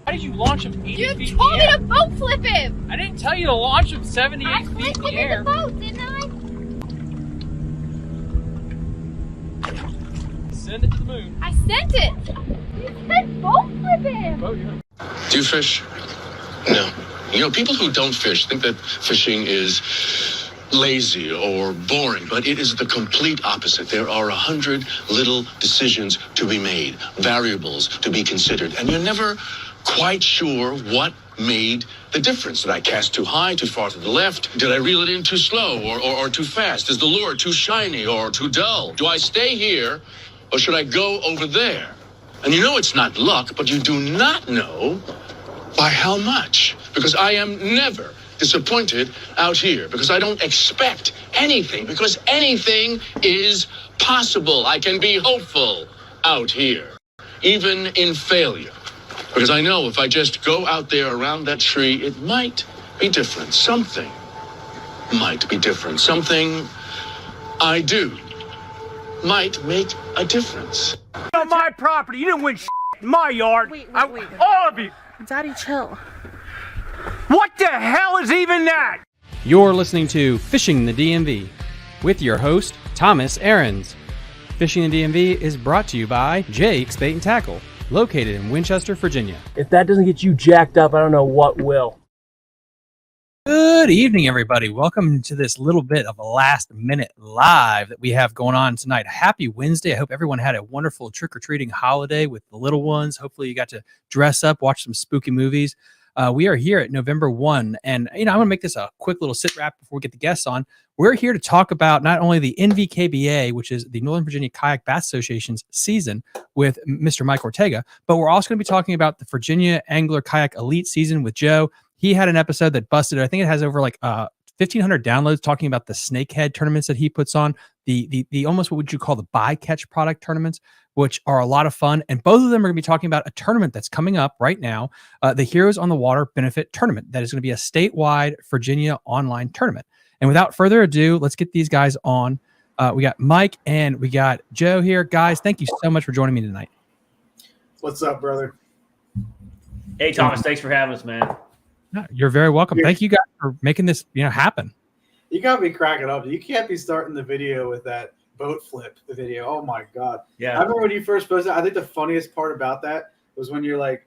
How did you launch him 80 feet in the air? You told me to boat flip him! I didn't tell you to launch him 78 feet in the air. I flipped him in the boat, didn't I? Send it to the moon. I sent it! You said boat flip him! Oh, yeah. Do you fish? No. You know, people who don't fish think that fishing is lazy or boring, but it is the complete opposite. There are 100 little decisions to be made, variables to be considered, and you're never quite sure what made the difference. Did I cast too high, too far to the left? Did I reel it in too slow or too fast? Is the lure too shiny or too dull? Do I stay here or should I go over there? And you know it's not luck, but you do not know by how much. Because I am never disappointed out here, because I don't expect anything, because anything is possible. I can be hopeful out here, even in failure. Because I know if I just go out there around that tree, it might be different. Something might be different. Something I do might make a difference. On my property, you didn't win in my yard. Wait. All of you. Daddy, chill. What the hell is even that? You're listening to Fishing the DMV with your host, Thomas Ahrens. Fishing the DMV is brought to you by Jake's Bait and Tackle, located in Winchester, Virginia. If that doesn't get you jacked up, I don't know what will. Good evening, everybody. Welcome to this little bit of a last-minute live that we have going on tonight. Happy Wednesday. I hope everyone had a wonderful trick-or-treating holiday with the little ones. Hopefully you got to dress up, watch some spooky movies. We are here at November 1, and I'm going to make this a quick little sit-wrap before we get the guests on. We're here to talk about not only the NVKBA, which is the Northern Virginia Kayak Bass Association's season with Mr. Mike Ortega, but we're also going to be talking about the Virginia Angler Kayak Elite season with Joe. He had an episode that busted. I think it has over like 1,500 downloads talking about the snakehead tournaments that he puts on, the almost what would you call the bycatch product tournaments, which are a lot of fun. And both of them are going to be talking about a tournament that's coming up right now, the Heroes on the Water Benefit Tournament. That is going to be a statewide Virginia online tournament. And without further ado, let's get these guys on. We got Mike and we got Joe here. Guys, thank you so much for joining me tonight. What's up, brother? Hey, Thomas, thanks for having us, man. You're very welcome. Thank you guys for making this, happen. You got me cracking up. You can't be starting the video with that boat flip, the video. Oh, my God. Yeah. I remember when you first posted, I think the funniest part about that was when you're like,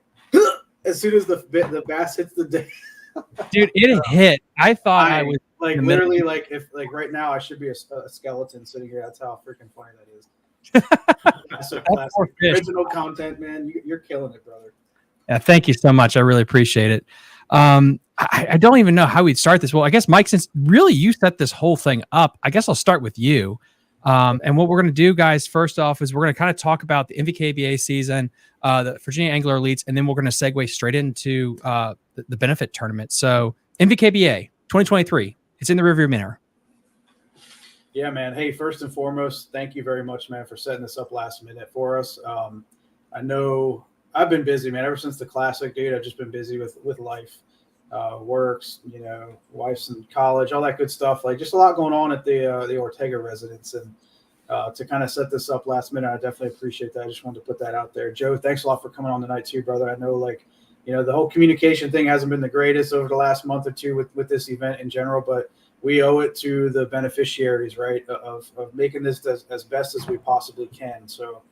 as soon as the bass hits the day. Dude, it hit. I thought I was like literally like if like right now I should be a skeleton sitting here. That's how freaking funny that is. That's so classic. Original content, man. You're killing it, brother. Yeah, thank you so much. I really appreciate it. I don't even know how we'd start this. Well, I guess, Mike, since really you set this whole thing up, I guess I'll start with you. And what we're going to do, guys, first off, is we're going to kind of talk about the NVKBA season, the Virginia Angler Elites, and then we're going to segue straight into the benefit tournament. So NVKBA 2023, it's in the rearview mirror. Yeah, man. Hey, first and foremost, thank you very much, man, for setting this up last minute for us. I know I've been busy, man, ever since the Classic, dude. I've just been busy with life, works, wife's in college, all that good stuff. Like just a lot going on at the Ortega residence, and to kind of set this up last minute, I definitely appreciate that. I just wanted to put that out there. Joe, thanks a lot for coming on tonight too, brother. I know the whole communication thing hasn't been the greatest over the last month or two with this event in general, but we owe it to the beneficiaries, right, of making this as best as we possibly can. So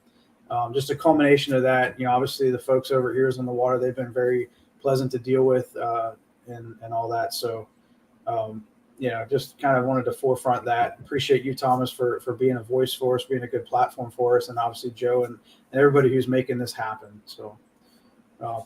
just a culmination of that, obviously the folks over Heroes on the Water, they've been very pleasant to deal with and all that. So, just kind of wanted to forefront that. Appreciate you, Thomas, for being a voice for us, being a good platform for us, and obviously Joe and everybody who's making this happen. So,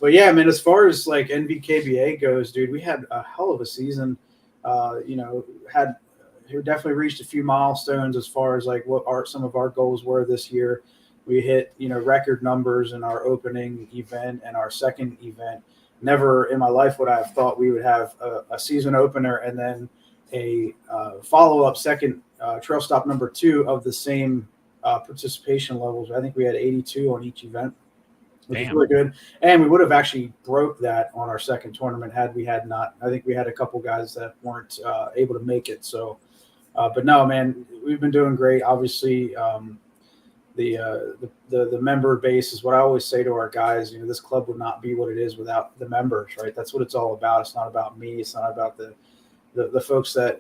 but yeah, man, as far as like NVKBA goes, dude, we had a hell of a season. We definitely reached a few milestones as far as like what some of our goals were this year. We hit, record numbers in our opening event and our second event. Never in my life would I have thought we would have a season opener and then a follow-up second trail stop number 2 of the same participation levels. I think we had 82 on each event, which is really good. And we would have actually broke that on our second tournament had we had not. I think we had a couple guys that weren't able to make it. So, but no, man, we've been doing great. Obviously, the member base is what I always say to our guys. This club would not be what it is without the members, right? That's what it's all about. It's not about me. It's not about the folks that,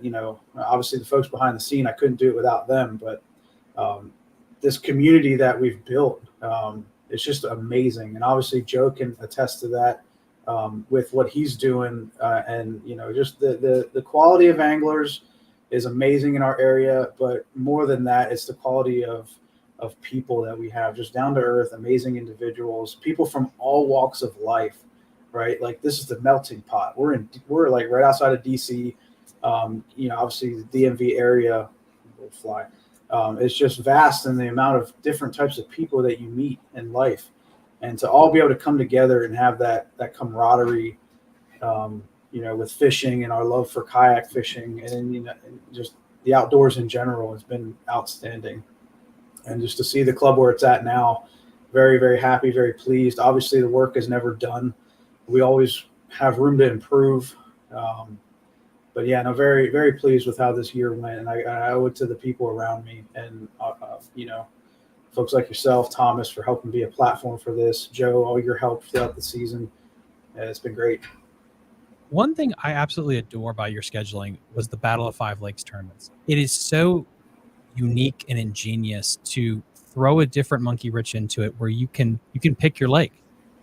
obviously the folks behind the scene. I couldn't do it without them. But this community that we've built, it's just amazing. And obviously Joe can attest to that with what he's doing. And, just the quality of anglers is amazing in our area. But more than that, it's the quality of people that we have, just down to earth, amazing individuals, people from all walks of life, right? Like this is the melting pot. We're like right outside of DC. Obviously the DMV area will fly. It's just vast in the amount of different types of people that you meet in life, and to all be able to come together and have that camaraderie, with fishing and our love for kayak fishing, and just the outdoors in general has been outstanding. And just to see the club where it's at now, very, very happy, very pleased. Obviously, the work is never done. We always have room to improve. But yeah, no, very, very pleased with how this year went. And I owe it to the people around me and, you know, folks like yourself, Thomas, for helping be a platform for this. Joe, all your help throughout the season. It's been great. One thing I absolutely adore about your scheduling was the Battle of Five Lakes tournaments. It is so unique and ingenious to throw a different monkey wrench into it where you can pick your lake.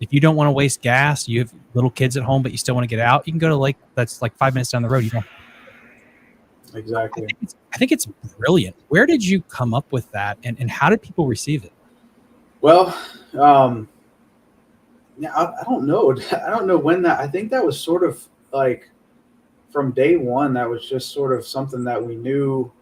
If you don't want to waste gas, you have little kids at home, but you still want to get out, you can go to a lake that's like 5 minutes down the road. You don't. Exactly. I think it's brilliant. Where did you come up with that, and how did people receive it? Well, yeah, I don't know. I don't know when that. I think that was sort of like from day one. That was just sort of something that we knew,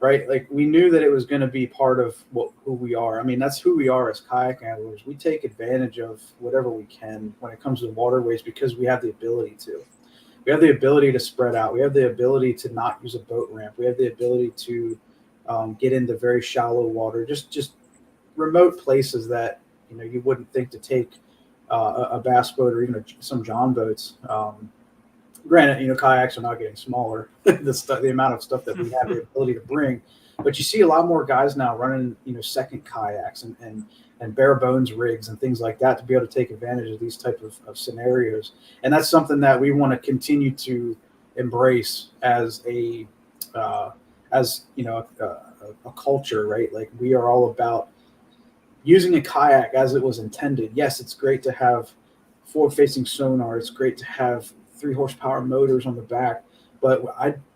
right? Like we knew that it was going to be part of who we are. I mean, that's who we are as kayak anglers. We take advantage of whatever we can when it comes to waterways because we have the ability to. We have the ability to spread out. We have the ability to not use a boat ramp. We have the ability to get into very shallow water, just remote places that you wouldn't think to take a bass boat or even some John boats. Granted, kayaks are not getting smaller. the amount of stuff that we have the ability to bring, but you see a lot more guys now running second kayaks and bare bones rigs and things like that to be able to take advantage of these type of scenarios. And that's something that we want to continue to embrace as a culture, right? Like we are all about using a kayak as it was intended. Yes, it's great to have forward-facing sonar. It's great to have 3 horsepower motors on the back. But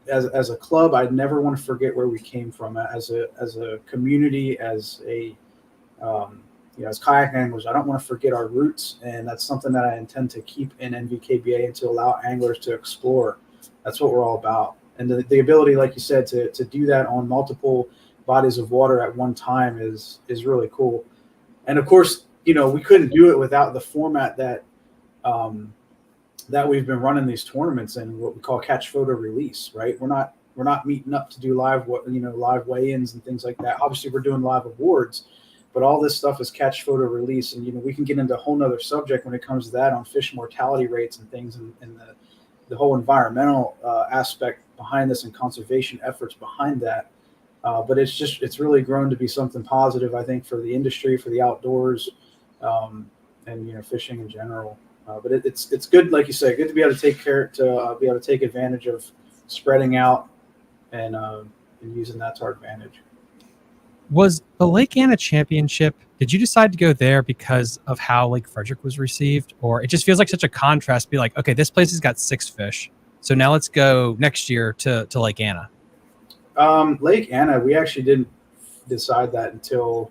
as a club, I never want to forget where we came from as a community, as kayak anglers. I don't want to forget our roots, and that's something that I intend to keep in NVKBA and to allow anglers to explore. That's what we're all about. And the ability, like you said, to do that on multiple bodies of water at one time is really cool. And of course, we couldn't do it without the format that we've been running these tournaments in, what we call catch, photo, release. Right? We're not meeting up to do live weigh-ins and things like that. Obviously, we're doing live awards, but all this stuff is catch, photo, release, and we can get into a whole nother subject when it comes to that on fish mortality rates and things, and the whole environmental aspect behind this and conservation efforts behind that. But it's really grown to be something positive, I think, for the industry, for the outdoors, and fishing in general. But it's good, like you say, good to be able to be able to take advantage of spreading out and using that to our advantage. Was the Lake Anna Championship, did you decide to go there because of how Lake Frederick was received? Or it just feels like such a contrast to be like, okay, this place has got 6 fish, so now let's go next year to Lake Anna? Lake Anna, we actually didn't decide that until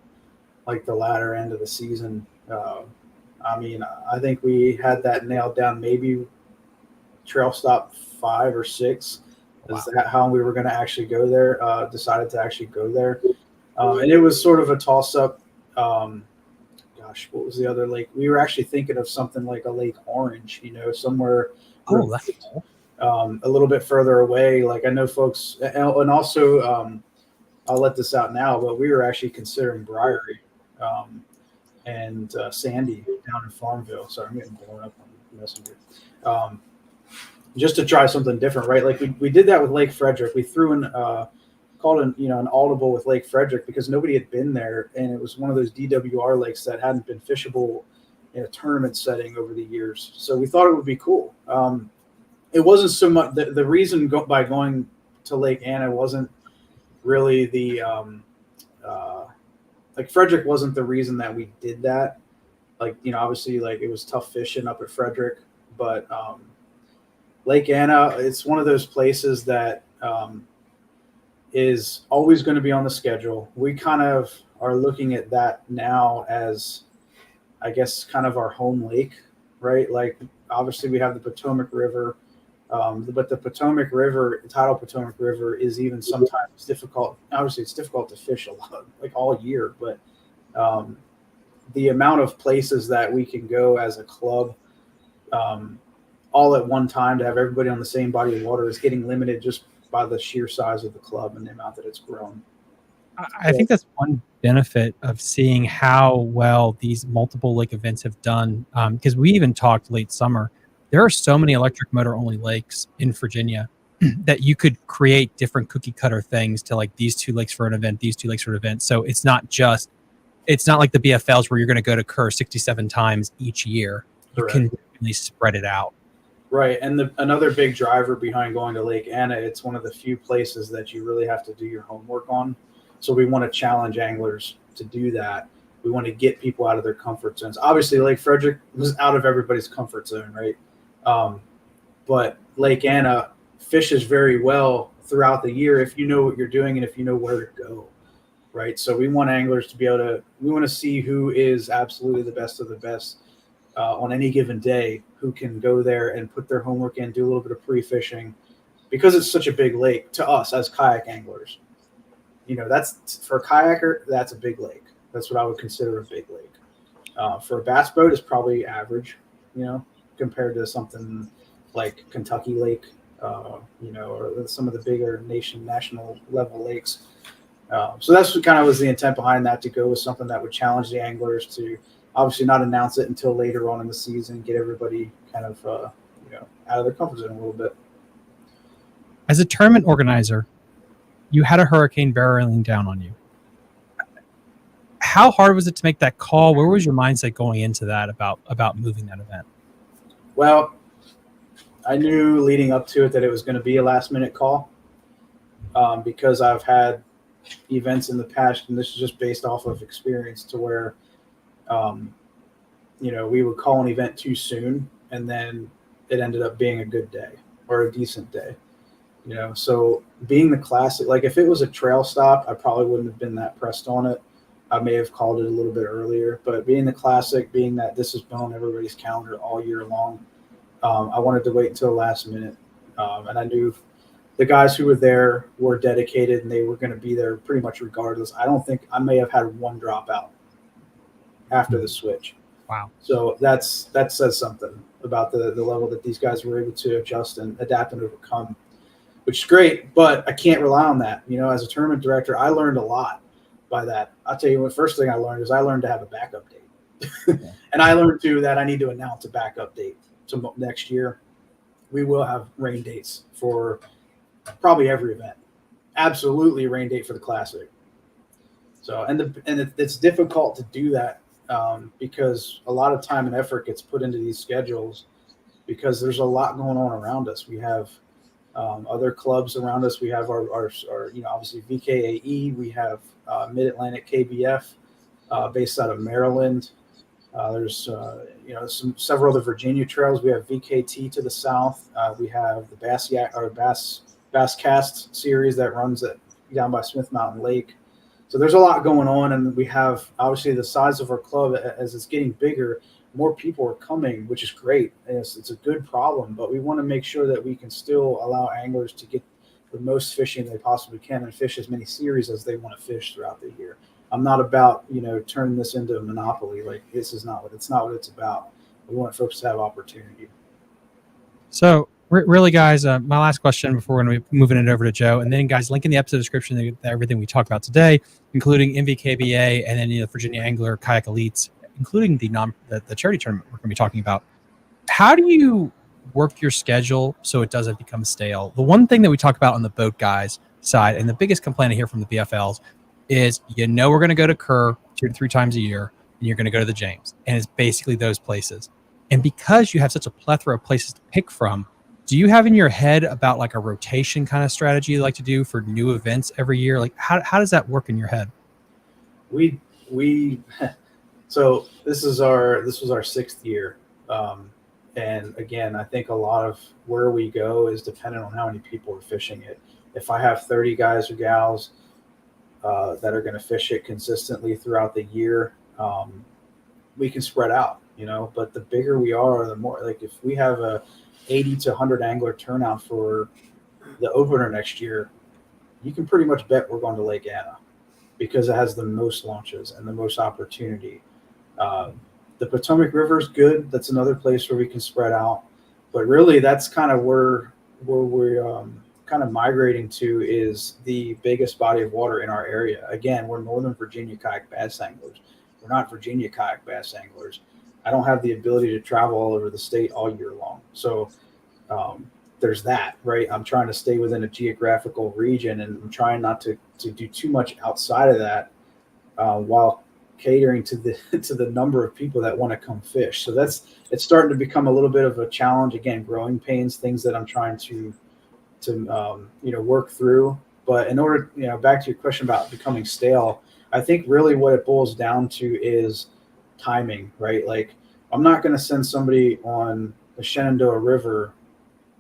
like the latter end of the season. I think we had that nailed down maybe trail stop 5 or 6. Wow. Is that how we were going to actually go there? Decided to actually go there. And it was sort of a toss-up. What was the other lake? We were actually thinking of something like a Lake Orange, somewhere that's cool. A little bit further away. Like I know folks, and also I'll let this out now, but we were actually considering Briary and Sandy down in Farmville. Sorry, I'm getting blown up on Messenger. Just to try something different, right? Like we did that with Lake Frederick. We threw in called an audible with Lake Frederick because nobody had been there, and it was one of those DWR lakes that hadn't been fishable in a tournament setting over the years. So we thought it would be cool. It wasn't so much the reason by going to Lake Anna wasn't really the like Frederick wasn't the reason that we did that. Like, obviously, like it was tough fishing up at Frederick, but Lake Anna, it's one of those places that is always going to be on the schedule. We kind of are looking at that now as, I guess, kind of our home lake, right? Like, obviously, we have the Potomac River, but the Potomac River, tidal Potomac River, is even sometimes difficult. Obviously, it's difficult to fish a lot, like all year, but the amount of places that we can go as a club all at one time to have everybody on the same body of water is getting limited just by the sheer size of the club and the amount that it's grown. I think that's one benefit of seeing how well these multiple lake events have done. Because we even talked late summer, there are so many electric motor only lakes in Virginia that you could create different cookie cutter things to like these 2 lakes for an event, these 2 lakes for an event. So it's not like the BFLs where you're going to go to Kerr 67 times each year. You Correct. can really spread it out. Right. And another big driver behind going to Lake Anna, it's one of the few places that you really have to do your homework on. So we want to challenge anglers to do that. We want to get people out of their comfort zones. Obviously, Lake Frederick was out of everybody's comfort zone, right? But Lake Anna fishes very well throughout the year if you know what you're doing and if you know where to go, right? So we want anglers to be able to – we want to see who is absolutely the best of the best on any given day, who can go there and put their homework in, do a little bit of pre-fishing, because it's such a big lake to us as kayak anglers. You know, that's for a kayaker, that's a big lake. That's what I would consider a big lake. For a bass boat, it's probably average, you know, compared to something like Kentucky Lake, you know, or some of the bigger national level lakes. So that's what kind of was the intent behind that, to go with something that would challenge the anglers to obviously not announce it until later on in the season, get everybody kind of, you know, out of their comfort zone a little bit. As a tournament organizer, you had a hurricane barreling down on you. How hard was it to make that call? Where was your mindset going into that about moving that event? Well, I knew leading up to it that it was going to be a last-minute call, because I've had events in the past, and this is just based off of experience, to where, you know, we would call an event too soon, and then it ended up being a good day or a decent day. You know, so being the classic, like if it was a trail stop, I probably wouldn't have been that pressed on it. I may have called it a little bit earlier, but being the classic, being that this has been on everybody's calendar all year long, I wanted to wait until the last minute. And I knew the guys who were there were dedicated and they were going to be there pretty much regardless. I don't think I may have had one dropout after the switch. Wow. So that says something about the level that these guys were able to adjust and adapt and overcome, which is great, but I can't rely on that. You know, as a tournament director, I learned a lot by that. I'll tell you what, first thing I learned is I learned to have a backup date. And I learned too that I need to announce a backup date. So next year we will have rain dates for probably every event. Absolutely a rain date for the Classic. So, it's difficult to do that because a lot of time and effort gets put into these schedules because there's a lot going on around us. We have other clubs around us. We have our you know, obviously VKAE. We have Mid-Atlantic KBF based out of Maryland. There's you know, several other Virginia trails. We have VKT to the south. We have the Bass Cast series that runs down by Smith Mountain Lake. So there's a lot going on, and we have obviously the size of our club as it's getting bigger. More people are coming, which is great. And it's a good problem, but we want to make sure that we can still allow anglers to get the most fishing they possibly can and fish as many series as they want to fish throughout the year. I'm not about, you know, turning this into a monopoly. Like, this is not what it's about. We want folks to have opportunity. So really, guys, my last question before we're going to be moving it over to Joe, and then guys, link in the episode description everything we talked about today, including NVKBA and then, you know, Virginia Angler Kayak Elites, including the charity tournament we're going to be talking about. How do you work your schedule so it doesn't become stale? The one thing that we talk about on the boat guys side, and the biggest complaint I hear from the BFLs, is, you know, we're going to go to Kerr 2 to 3 times a year, and you're going to go to the James, and it's basically those places. And because you have such a plethora of places to pick from, do you have in your head about like a rotation kind of strategy you like to do for new events every year? Like, how does that work in your head? We so this was our 6th year. And again, I think a lot of where we go is dependent on how many people are fishing it. If I have 30 guys or gals that are going to fish it consistently throughout the year, we can spread out, you know, but the bigger we are, the more, like if we have a 80 to 100 angler turnout for the opener next year, you can pretty much bet we're going to Lake Anna because it has the most launches and the most opportunity. The Potomac River is good. That's another place where we can spread out, but really that's kind of where we kind of migrating to is the biggest body of water in our area. Again, we're Northern Virginia kayak bass anglers. We're not Virginia kayak bass anglers. I don't have the ability to travel all over the state all year long. So there's that, right? I'm trying to stay within a geographical region, and I'm trying not to do too much outside of that while catering to the number of people that want to come fish. So it's starting to become a little bit of a challenge. Again, growing pains, things that I'm trying to work through. But in order, back to your question about becoming stale, I think really what it boils down to is timing, right? Like, I'm not going to send somebody on the Shenandoah River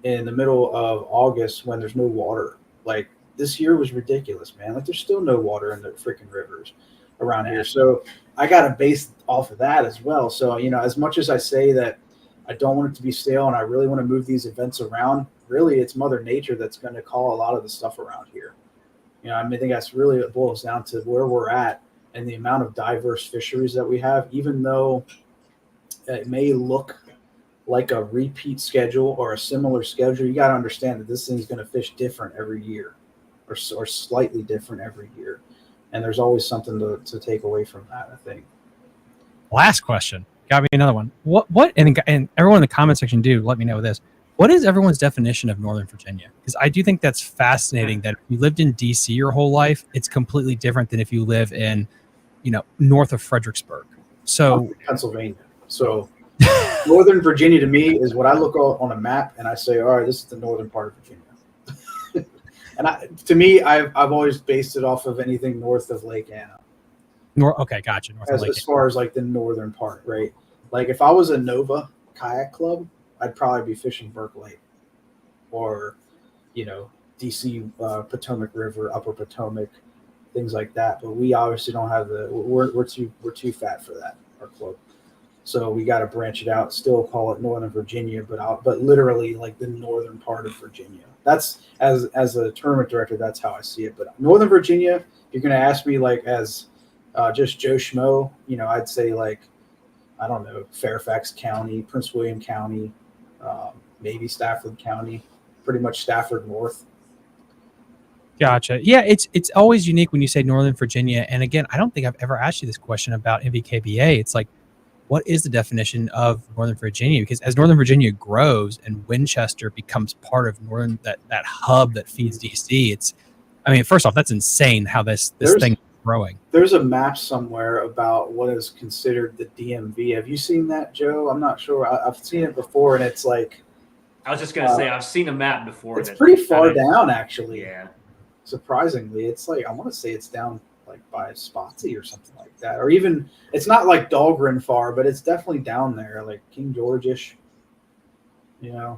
in the middle of August when there's no water. Like, this year was ridiculous, man. Like, there's still no water in the freaking rivers around here. So I got to base off of that as well. So, as much as I say that I don't want it to be stale and I really want to move these events around, really it's Mother Nature that's going to call a lot of the stuff around here. I think that's really what boils down to where we're at and the amount of diverse fisheries that we have. Even though it may look like a repeat schedule or a similar schedule, you got to understand that this thing's going to fish different every year or slightly different every year. And there's always something to take away from that, I think. Last question. Got me another one. What and everyone in the comment section, do let me know this. What is everyone's definition of Northern Virginia? Because I do think that's fascinating that if you lived in DC your whole life, it's completely different than if you live in, north of Fredericksburg. So Pennsylvania. So Northern Virginia to me is what I look on a map and I say, all right, this is the northern part of Virginia. And to me, I've always based it off of anything north of Lake Anna. Okay, gotcha. North of Lake as far as like the northern part, right? Like if I was a Nova kayak club, I'd probably be fishing Burke Lake or, DC, Potomac River, Upper Potomac, things like that. But we obviously don't have we're too fat for that, our club. So we got to branch it out, still call it Northern Virginia, but literally like the northern part of Virginia. That's as a tournament director, that's how I see it. But Northern Virginia, you're going to ask me like as just Joe Schmo, I'd say like, I don't know, Fairfax County, Prince William County, maybe Stafford County, pretty much Stafford North. Gotcha. Yeah, it's always unique when you say Northern Virginia. And again, I don't think I've ever asked you this question about NVKBA. It's like, what is the definition of Northern Virginia? Because as Northern Virginia grows and Winchester becomes part of that hub that feeds DC, first off, that's insane how this thing is growing. There's a map somewhere about what is considered the DMV. Have you seen that, Joe? I'm not sure. I've seen it before, and it's like, I was just going to say, I've seen a map before. It's pretty far down, actually. Yeah. Surprisingly, it's like, I want to say it's down like by Spotsy or something like that. Or even, it's not like Dahlgren far, but it's definitely down there, like King George-ish, Yeah,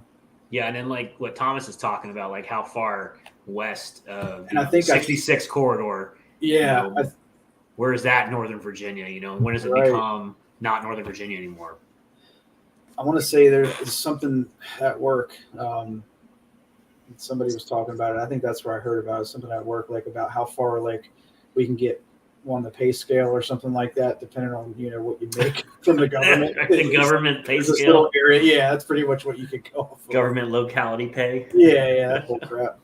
and then like what Thomas is talking about, like how far west of I think 66 corridor. Yeah. Where is that Northern Virginia? When does it become not Northern Virginia anymore? I want to say there's something at work. Somebody was talking about it. I think that's where I heard about it. Something at work, like about how far like we can get on the pay scale or something like that, depending on what you make from the government. The government pay scale. Little area. Yeah, that's pretty much what you could go for. Government locality pay. Yeah, that whole crap.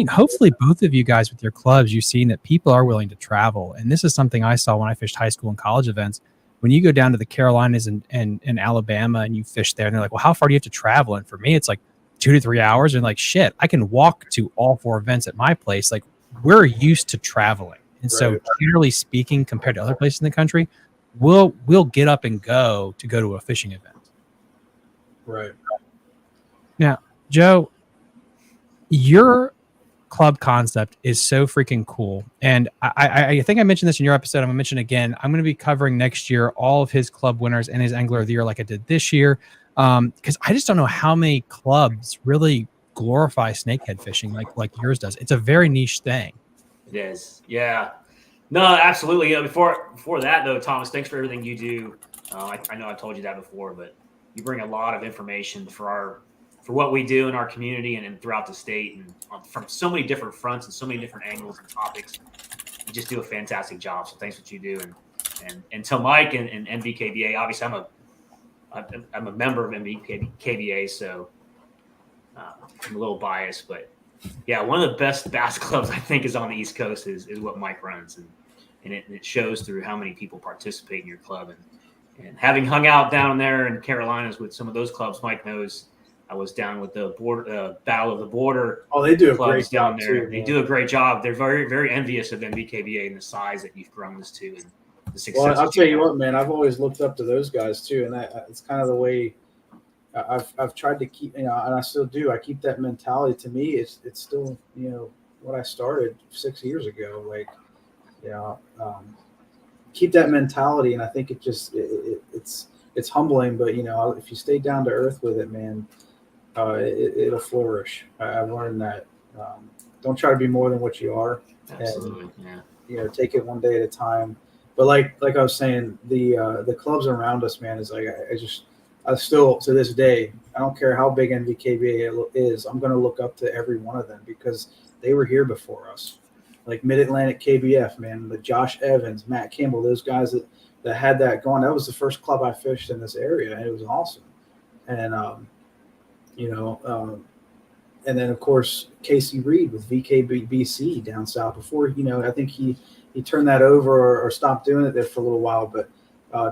Hopefully both of you guys with your clubs, you've seen that people are willing to travel. And this is something I saw when I fished high school and college events. When you go down to the Carolinas and Alabama and you fish there, and they're like, well, how far do you have to travel? And for me, it's like 2 to 3 hours. And like, shit, I can walk to all 4 events at my place. Like, we're used to traveling. And so generally speaking, compared to other places in the country, we'll get up and go to a fishing event. Right. Now, Joe, your club concept is so freaking cool. And I think I mentioned this in your episode. I'm going to mention it again. I'm going to be covering next year all of his club winners and his Angler of the Year like I did this year. Because I just don't know how many clubs really glorify snakehead fishing like yours does. It's a very niche thing. It is. Yeah. No, absolutely. Before that, though, Thomas, thanks for everything you do. I know I've told you that before, but you bring a lot of information for what we do in our community and throughout the state, and from so many different fronts and so many different angles and topics. You just do a fantastic job. So thanks for what you do. And to Mike and NVKBA, obviously I'm a member of NVKBA, so I'm a little biased, but Yeah, one of the best bass clubs I think is on the East Coast is what Mike runs, and it shows through how many people participate in your club. And having hung out down there in Carolinas with some of those clubs, Mike knows I was down with the border Battle of the Border. Oh, they do a clubs great down job there. too. They Man. do a great job. They're very, very envious of NVKBA and the size that you've grown this to and the success. Well, I'll tell you what, man. I've always looked up to those guys too, and it's kind of the way I've tried to keep, and I still do. I keep that mentality. To me, it's still, what I started 6 years ago. Like, keep that mentality, and I think it's humbling. But if you stay down to earth with it, man, it'll flourish. I've learned that. Don't try to be more than what you are. Absolutely, yeah. Take it one day at a time. But like I was saying, the clubs around us, man, is like I still to this day, I don't care how big NVKBA is, I'm going to look up to every one of them because they were here before us. Like Mid-Atlantic KBF, man, the Josh Evans, Matt Campbell, those guys that had that going. That was the first club I fished in this area, and it was awesome. And and then of course Casey Reed with VKBC down south. Before I think he turned that over or stopped doing it there for a little while, but.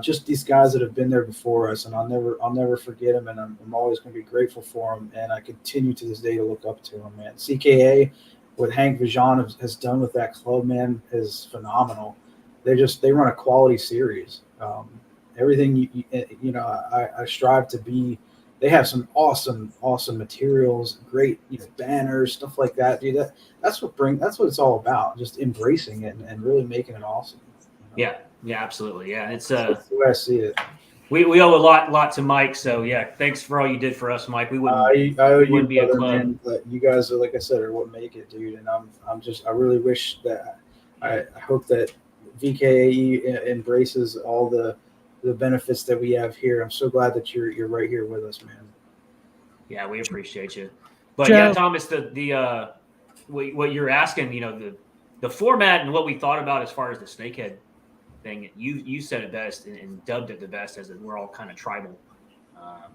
Just these guys that have been there before us, and I'll never forget them, and I'm always going to be grateful for them, and I continue to this day to look up to them, man. CKA, what Hank Vijan has done with that club, man, is phenomenal. They run a quality series. Everything I strive to be. They have some awesome materials, great banners, stuff like that, dude. That's what it's all about. Just embracing it and really making it awesome. Yeah, absolutely. Yeah, it's that's the way I see it. We owe a lot to Mike. So yeah, thanks for all you did for us, Mike. We wouldn't. I owe you, wouldn't be a brother, club. man. But you guys are, like I said, are what make it, dude. And I really wish that I hope that VKAE embraces all the benefits that we have here. I'm so glad that you're right here with us, man. Yeah, we appreciate you. But Joe. yeah, Thomas, what you're asking, the format and what we thought about as far as the snakehead thing, you said it best and dubbed it the best, as we're all kind of tribal.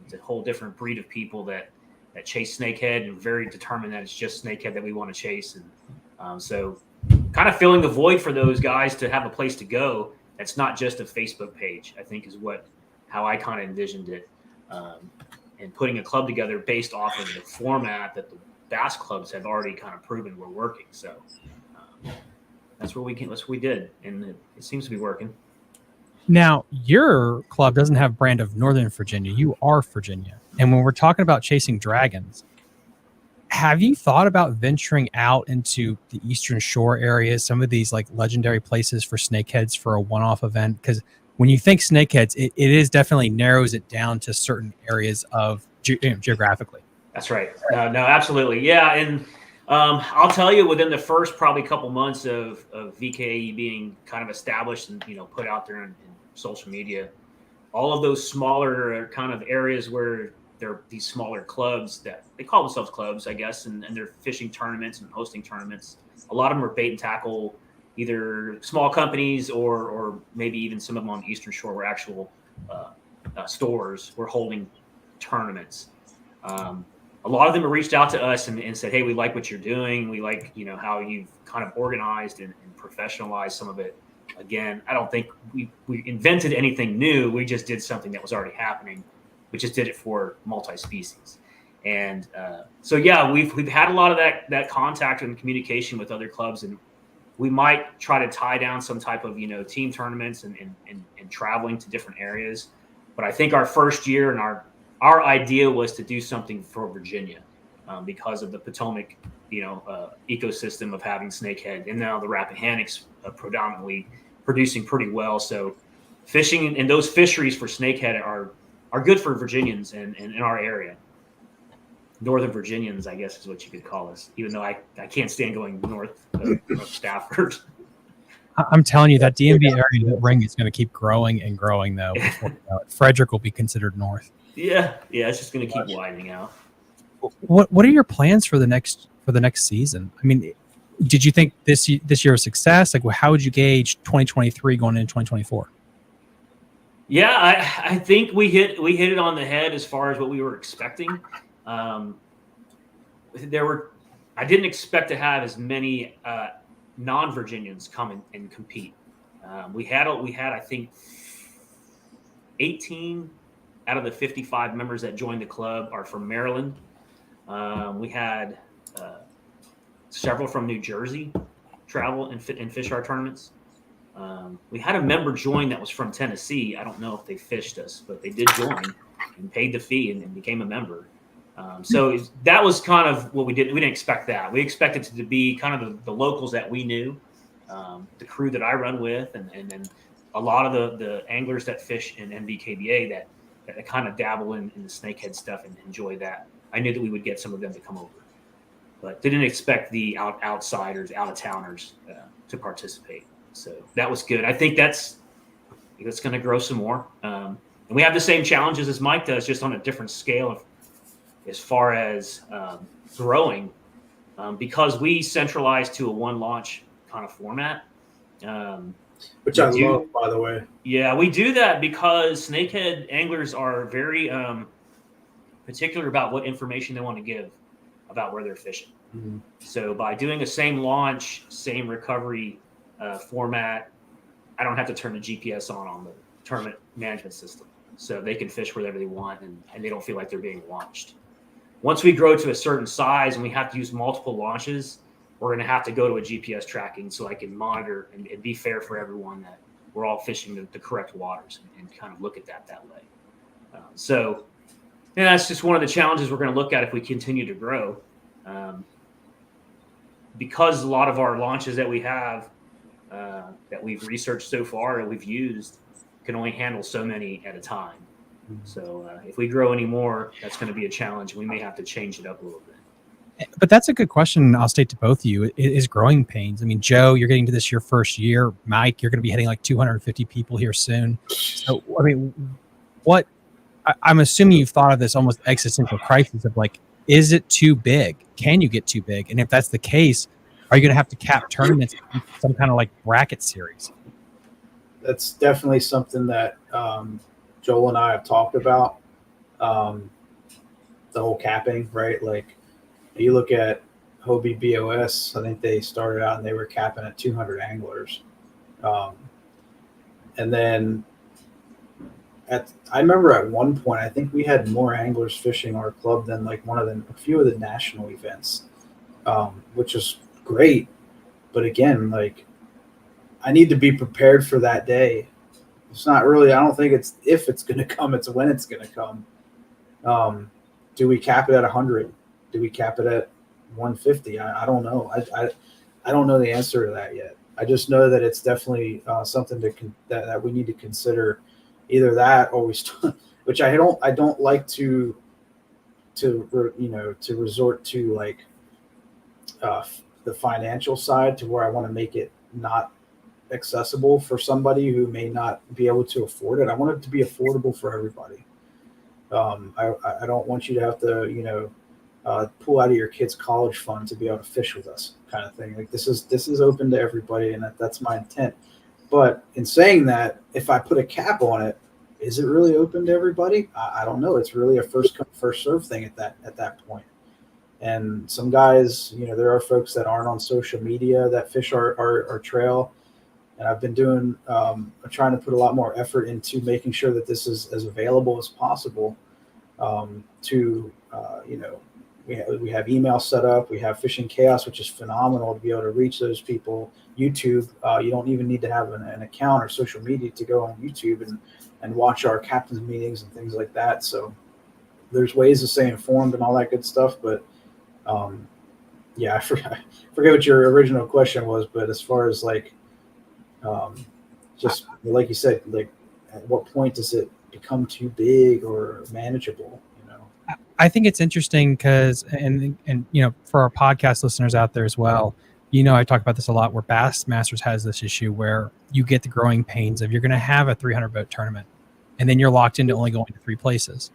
It's a whole different breed of people that chase snakehead and very determined that it's just snakehead that we want to chase. And so kind of filling the void for those guys to have a place to go that's not just a Facebook page, I think is how I kind of envisioned it. And putting a club together based off of the format that the bass clubs have already kind of proven were working. So that's what we did, and it seems to be working. Now, your club doesn't have brand of Northern Virginia. You are Virginia. And when we're talking about chasing dragons, have you thought about venturing out into the Eastern Shore areas, some of these like legendary places for snakeheads for a one-off event? Because when you think snakeheads, it is definitely narrows it down to certain areas of geographically. That's right. No, absolutely. Yeah. And I'll tell you, within the first probably couple months of VKAE being kind of established and put out there in social media, all of those smaller kind of areas where there are these smaller clubs that they call themselves clubs, I guess, and they're fishing tournaments and hosting tournaments. A lot of them are bait and tackle, either small companies or maybe even some of them on the Eastern Shore where actual stores were holding tournaments. A lot of them have reached out to us and said, hey, we like what you're doing. We like, how you've kind of organized and professionalized some of it. Again, I don't think we invented anything new. We just did something that was already happening. We just did it for multi-species. And so, yeah, we've had a lot of that contact and communication with other clubs, and we might try to tie down some type of, team tournaments and traveling to different areas. But I think our first year and our idea was to do something for Virginia because of the Potomac, ecosystem of having snakehead, and now the Rappahannock's predominantly producing pretty well. So fishing in those fisheries for snakehead are good for Virginians and in our area. Northern Virginians, I guess, is what you could call us, even though I can't stand going north Stafford. I'm telling you, that DMV area, that ring is going to keep growing and growing, though. Frederick will be considered north. Yeah, it's just going to keep widening out. What are your plans for the next season? I mean, did you think this year was success? Like, how would you gauge 2023 going into 2024? Yeah, I think we hit it on the head as far as what we were expecting. There were I didn't expect to have as many non-Virginians come and compete. We had I think 18 out of the 55 members that joined the club are from Maryland. We had several from New Jersey travel and fish our tournaments. We had a member join that was from Tennessee. I don't know if they fished us, but they did join and paid the fee and became a member. So that was kind of what we did. We didn't expect that. We expected it to be kind of the locals that we knew, the crew that I run with, and then a lot of the anglers that fish in NVKBA that kind of dabble in the snakehead stuff and enjoy that. I knew that we would get some of them to come over, but didn't expect the outsiders, out-of-towners to participate. So that was good. I think that's going to grow some more. And we have the same challenges as Mike does, just on a different scale as far as growing, because we centralized to a one launch kind of format. Which I love, by the way. Yeah, we do that because snakehead anglers are very particular about what information they want to give about where they're fishing. Mm-hmm. So by doing a same launch, same recovery format, I don't have to turn the GPS on the tournament management system. So they can fish wherever they want and they don't feel like they're being launched. Once we grow to a certain size and we have to use multiple launches, we're going to have to go to a GPS tracking so I can monitor and be fair for everyone that we're all fishing the correct waters and kind of look at that way. So that's just one of the challenges we're going to look at if we continue to grow. Because a lot of our launches that we have that we've researched so far and we've used can only handle so many at a time. So if we grow any more, that's going to be a challenge. We may have to change it up a little bit. But that's a good question. I'll state to both of you is growing pains. I mean, Joe, you're getting to this your first year. Mike, you're going to be hitting like 250 people here soon. So, I mean, I'm assuming you've thought of this almost existential crisis of like, is it too big? Can you get too big? And if that's the case, are you going to have to cap tournaments, some kind of like bracket series? That's definitely something that Joel and I have talked about. The whole capping, right? Like you look at Hobie BOS, I think they started out and they were capping at 200 anglers. And then I remember at one point, I think we had more anglers fishing our club than like a few of the national events, which is great. But again, like I need to be prepared for that day. It's not really, I don't think it's if it's going to come, it's when it's going to come. Do we cap it at 100? Do we cap it at 150? I don't know. I don't know the answer to that yet. I just know that it's definitely something that we need to consider. Either that, or which I don't like to resort to like the financial side to where I want to make it not accessible for somebody who may not be able to afford it. I want it to be affordable for everybody. I don't want you to have to pull out of your kid's college fund to be able to fish with us, kind of thing. Like this is open to everybody, and that's my intent. But in saying that, if I put a cap on it, is it really open to everybody? I don't know. It's really a first come, first serve thing at that point. And some guys, there are folks that aren't on social media that fish our trail. And I've been trying to put a lot more effort into making sure that this is as available as possible. We have email set up. We have Fishing Chaos, which is phenomenal to be able to reach those people. YouTube, you don't even need to have an account or social media to go on YouTube and watch our captain's meetings and things like that. So there's ways to stay informed and all that good stuff. But I forget what your original question was. But as far as like, just like you said, like at what point does it become too big or manageable? I think it's interesting because, and for our podcast listeners out there as well, I talk about this a lot where Bassmasters has this issue where you get the growing pains of you're going to have a 300 boat tournament and then you're locked into only going to 3 places.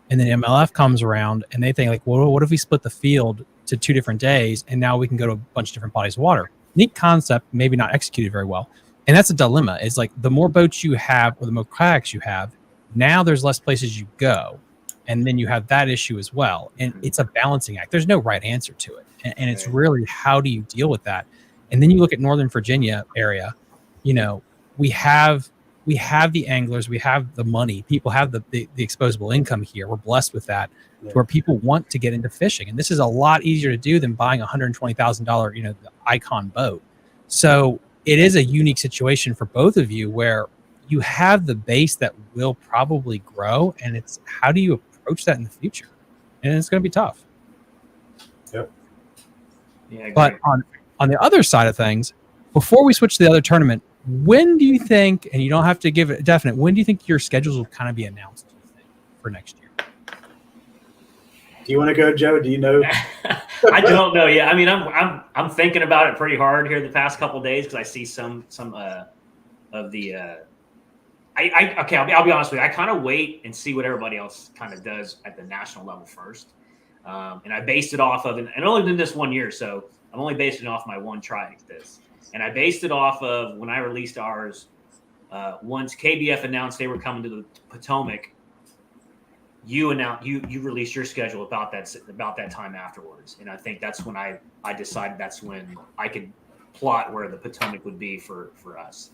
And then MLF comes around and they think like, well, what if we split the field to 2 different days and now we can go to a bunch of different bodies of water? Neat concept, maybe not executed very well. And that's a dilemma. It's like the more boats you have or the more kayaks you have, now there's less places you go. And then you have that issue as well. And it's a balancing act. There's no right answer to it. And it's really, how do you deal with that? And then you look at Northern Virginia area, you know, we have the anglers, we have the money, people have the exposable income here. We're blessed with that, where people want to get into fishing. And this is a lot easier to do than buying a $120,000, you know, the Icon boat. So it is a unique situation for both of you, where you have the base that will probably grow, and it's how do you approach that in the future? And it's going to be tough. Yep. Yeah. But on the other side of things, before we switch to the other tournament, when do you think, and you don't have to give it a definite, when do you think your schedules will kind of be announced for next year? Do you want to go, Joe? Do you know? I don't know yet. I mean, I'm thinking about it pretty hard here the past couple of days, because I see some of the I'll be honest with you. I kind of wait and see what everybody else kind of does at the national level first. And I based it off of, and I only did this 1 year, so I'm only basing it off my one try at this. And I based it off of when I released ours. Once KBF announced they were coming to the Potomac, you released your schedule about that time afterwards. And I think that's when I decided that's when I could plot where the Potomac would be for us.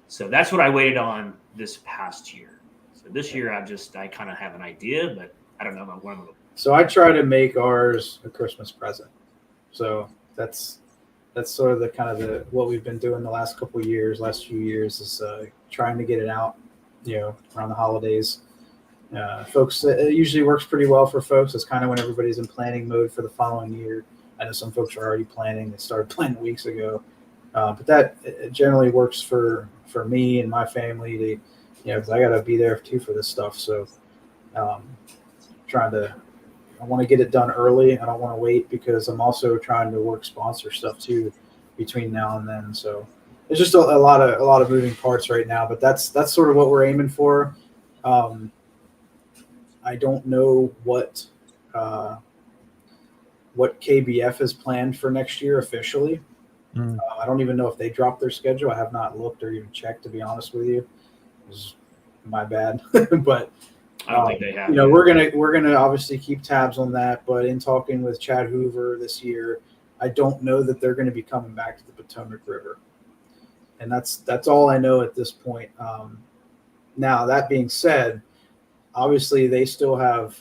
So that's what I waited on this past year. So this year I kind of have an idea, but I don't know when I'm going to. So I try to make ours a Christmas present. So that's sort of the kind of what we've been doing the last few years is trying to get it out, you know, around the holidays. Folks, it usually works pretty well for folks. It's kind of when everybody's in planning mode for the following year. I know some folks are already planning. They started planning weeks ago. But that it generally works for me and my family to, you know, because I got to be there too for this stuff. So I want to get it done early. I don't want to wait, because I'm also trying to work sponsor stuff too between now and then. So it's just a lot of moving parts right now, but that's sort of what we're aiming for. I don't know what KBF is planned for next year officially. I don't even know if they dropped their schedule. I have not looked or even checked, to be honest with you. It was my bad. But I don't think they have. You know, we're gonna obviously keep tabs on that. But in talking with Chad Hoover this year, I don't know that they're going to be coming back to the Potomac River, and that's all I know at this point. Now, that being said, obviously they still have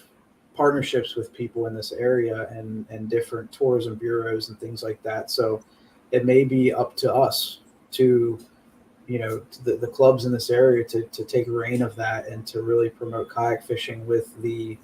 partnerships with people in this area and different tourism bureaus and things like that. So it may be up to us to, you know, the clubs in this area to take reign of that and to really promote kayak fishing with the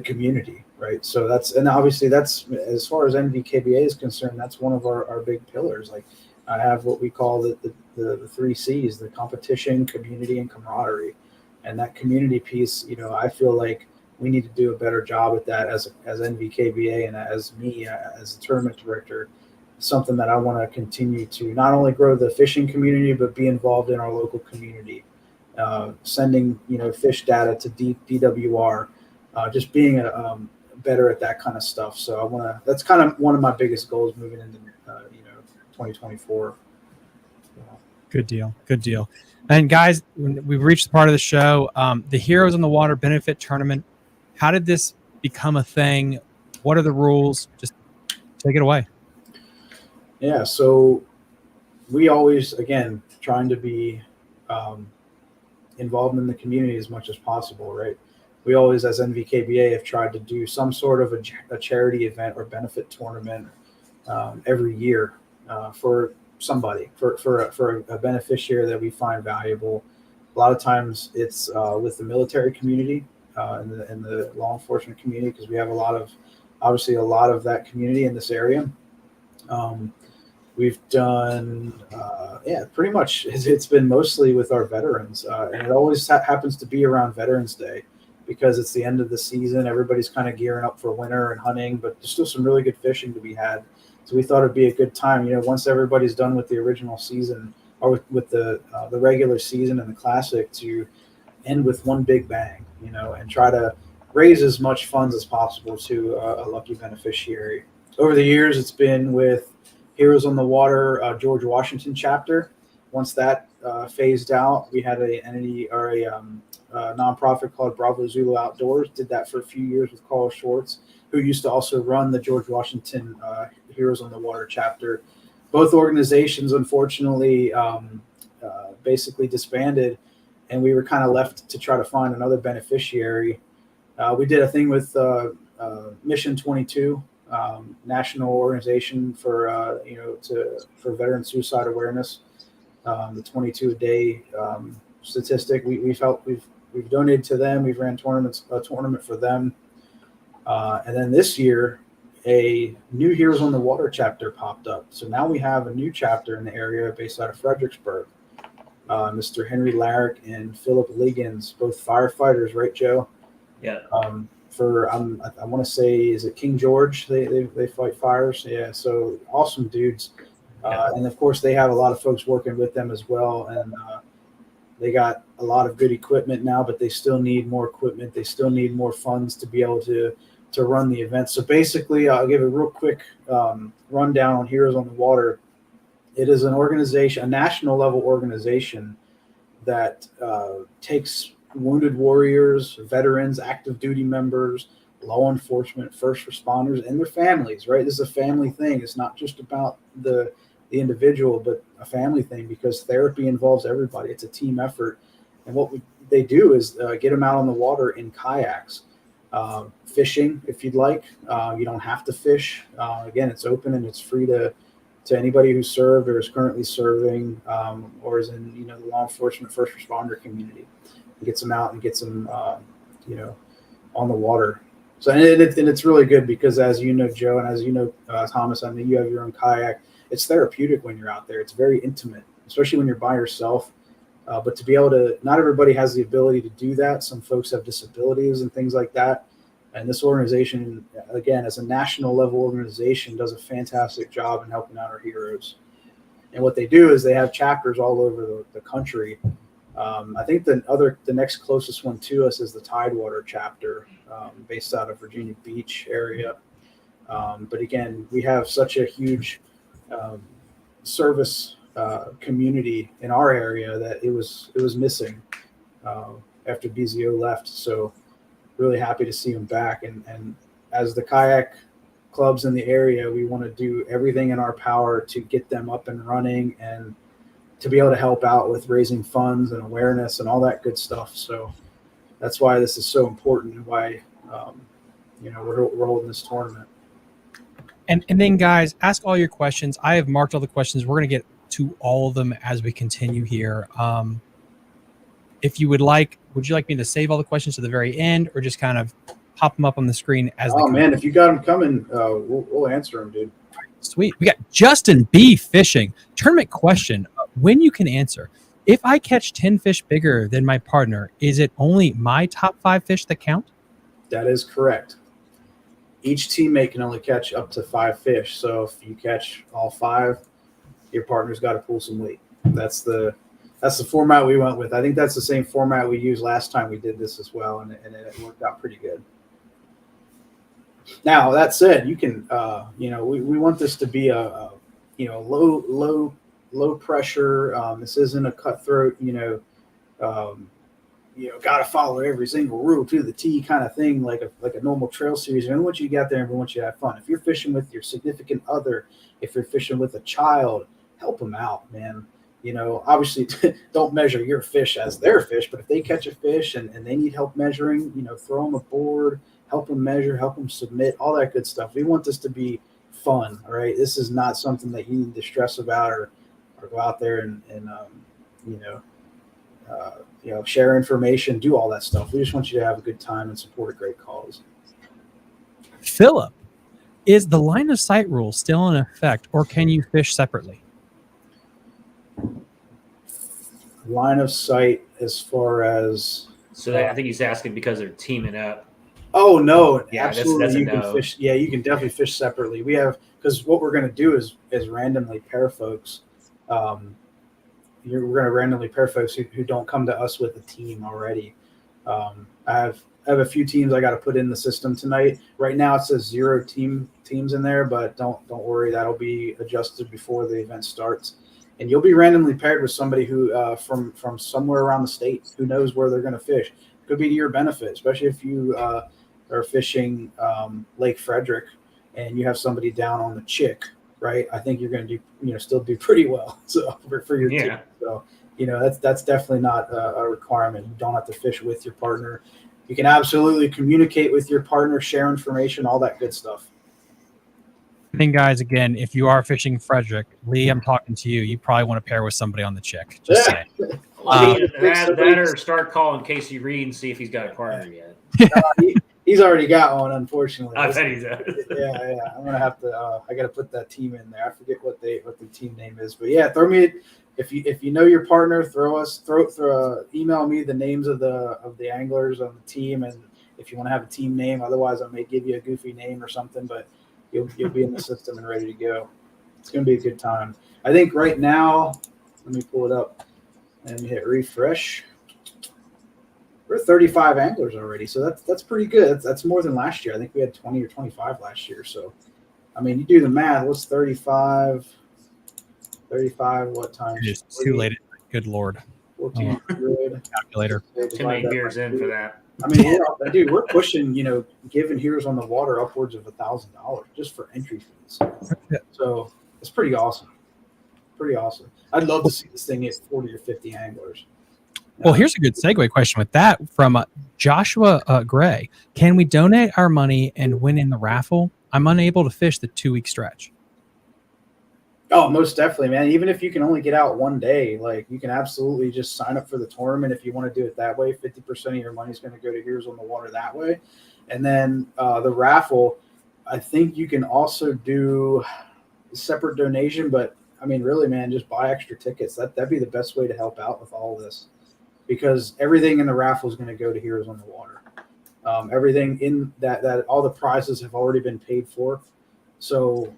community, right? So obviously that's, as far as NVKBA is concerned, that's one of our big pillars. Like, I have what we call the 3 C's: the competition, community, and camaraderie. And that community piece, you know, I feel like we need to do a better job at that as NVKBA and as me as a tournament director. Something that I want to continue to not only grow the fishing community, but be involved in our local community, sending, you know, fish data to DWR, just being better at that kind of stuff. So that's kind of one of my biggest goals moving into 2024. Good deal. And guys, we've reached the part of the show, the Heroes on the Water Benefit Tournament. How did this become a thing? What are the rules? Just take it away. Yeah, so we always, again, trying to be involved in the community as much as possible, right? We always, as NVKBA, have tried to do some sort of a charity event or benefit tournament every year for somebody, for a beneficiary that we find valuable. A lot of times it's with the military community and the law enforcement community, because we have a lot of that community in this area. We've done, pretty much it's been mostly with our veterans. And it always happens to be around Veterans Day, because it's the end of the season. Everybody's kind of gearing up for winter and hunting, but there's still some really good fishing to be had. So we thought it'd be a good time, you know, once everybody's done with the original season, or with the regular season and the classic, to end with one big bang, you know, and try to raise as much funds as possible to a lucky beneficiary. Over the years, it's been with Heroes on the Water George Washington chapter. once that phased out, we had a entity or a nonprofit called Bravo Zulu Outdoors. Did that for a few years with Carl Schwartz, who used to also run the George Washington Heroes on the Water chapter. Both organizations, unfortunately, basically disbanded, and we were kind of left to try to find another beneficiary. We did a thing with Mission 22, national organization for for veteran suicide awareness. The 22 a day statistic. We felt we've donated to them. We've ran a tournament for them, and then this year a new Heroes on the Water chapter popped up. So now we have a new chapter in the area based out of Fredericksburg. Mr. Henry Larrick and Philip Liggins, both firefighters, right, Joe? Yeah. I want to say, is it King George? They fight fires. Yeah. So awesome dudes. And of course they have a lot of folks working with them as well. And they got a lot of good equipment now, but they still need more equipment. They still need more funds to be able to run the event. So basically, I'll give a real quick rundown on Heroes on the Water. It is an organization, a national level organization that takes wounded warriors, veterans, active duty members, law enforcement, first responders, and their families, right? This is a family thing. It's not just about the individual, but a family thing, because therapy involves everybody. It's a team effort. And what they do is get them out on the water in kayaks. Fishing, if you'd like. You don't have to fish. Again, it's open and it's free to anybody who served or is currently serving, or is in the law enforcement first responder community. It gets them out and gets them on the water. So and it's really good because, as you know, Joe, and as you know, Thomas, I mean, you have your own kayak. It's therapeutic when you're out there. It's very intimate, especially when you're by yourself. But to be able to, not everybody has the ability to do that. Some folks have disabilities and things like that. And this organization, again, as a national level organization, does a fantastic job in helping out our heroes. And what they do is they have chapters all over the country. I think the next closest one to us is the Tidewater chapter, based out of Virginia Beach area. But again, we have such a huge service community in our area that it was missing after BZO left. So really happy to see him back. And as the kayak clubs in the area, we want to do everything in our power to get them up and running and to be able to help out with raising funds and awareness and all that good stuff. So that's why this is so important and why we're holding this tournament. And then, guys, ask all your questions. I have marked all the questions. We're going to get to all of them as we continue here. If you would like me to save all the questions to the very end, or just kind of pop them up on the screen as they come? Man, if you got them coming, we'll answer them, dude. Sweet. We got Justin B. Fishing. Tournament question. When you can answer. If I catch 10 fish bigger than my partner, is it only my top 5 fish that count? That is correct. Each teammate can only catch up to 5 fish. So if you catch all 5, your partner's got to pull some weight. That's the format we went with. I think that's the same format we used last time we did this as well, and it worked out pretty good. Now, that said, you can, we want this to be a low pressure. This isn't a cutthroat, got to follow every single rule to the T kind of thing, like a normal trail series. And once you get there, everyone should have fun. If you're fishing with your significant other, if you're fishing with a child, help them out, man. Obviously don't measure your fish as their fish, but if they catch a fish and they need help measuring, throw them a board, help them measure, help them submit, all that good stuff. We want this to be fun, all right? This is not something that you need to stress about or go out there and share information, do all that stuff. We just want you to have a good time and support a great cause. Philip, is the line of sight rule still in effect, or can you fish separately? Line of sight as far as... So I think he's asking because they're teaming up. Oh, no, yeah, absolutely. That's you no. can fish. Yeah, you can definitely fish separately. We have, because what we're going to do is randomly pair folks. We're going to randomly pair folks who don't come to us with a team already. I have a few teams I got to put in the system tonight. Right now it says 0 teams in there, but don't worry, that'll be adjusted before the event starts. and you'll be randomly paired with somebody who from somewhere around the state who knows where they're going to fish. Could be to your benefit, especially if you are fishing Lake Frederick and you have somebody down on the Chick, right? I think you're going to do, still do pretty well. So for your team. So, that's definitely not a requirement. You don't have to fish with your partner. You can absolutely communicate with your partner, share information, all that good stuff. I think, guys, again, if you are fishing Frederick, Lee, I'm talking to you. You probably want to pair with somebody on the Chick. Just saying. That or start calling Casey Reed and see if he's got a partner yet. He's already got one, unfortunately. I bet he does. Yeah. I'm gonna have to. I got to put that team in there. I forget what the team name is, but yeah, throw me. If you know your partner, email me the names of the anglers on the team, and if you want to have a team name. Otherwise, I may give you a goofy name or something, but you'll be in the system and ready to go. It's gonna be a good time. I think right now, let me pull it up and hit refresh. We're 35 anglers already, so that's pretty good. That's more than last year. I think we had 20 or 25 last year. So, I mean, you do the math. What's 35? 35. What times? It's too late. Good Lord. 1400. Calculator. Too many beers in for that. I mean, dude, we're pushing, giving Heroes on the Water upwards of $1,000 just for entry fees. So it's pretty awesome. I'd love to see this thing hit 40 or 50 anglers. Well, here's a good segue question with that from Joshua Gray. Can we donate our money and win in the raffle? I'm unable to fish the 2-week stretch. Oh, most definitely, man. Even if you can only get out one day, like you can absolutely just sign up for the tournament if you want to do it that way. 50% of your money is going to go to Heroes on the Water that way. And then the raffle, I think you can also do a separate donation. But, I mean, really, man, just buy extra tickets. That'd be the best way to help out with all of this. Because everything in the raffle is going to go to Heroes on the Water. Everything in that all the prizes have already been paid for. So,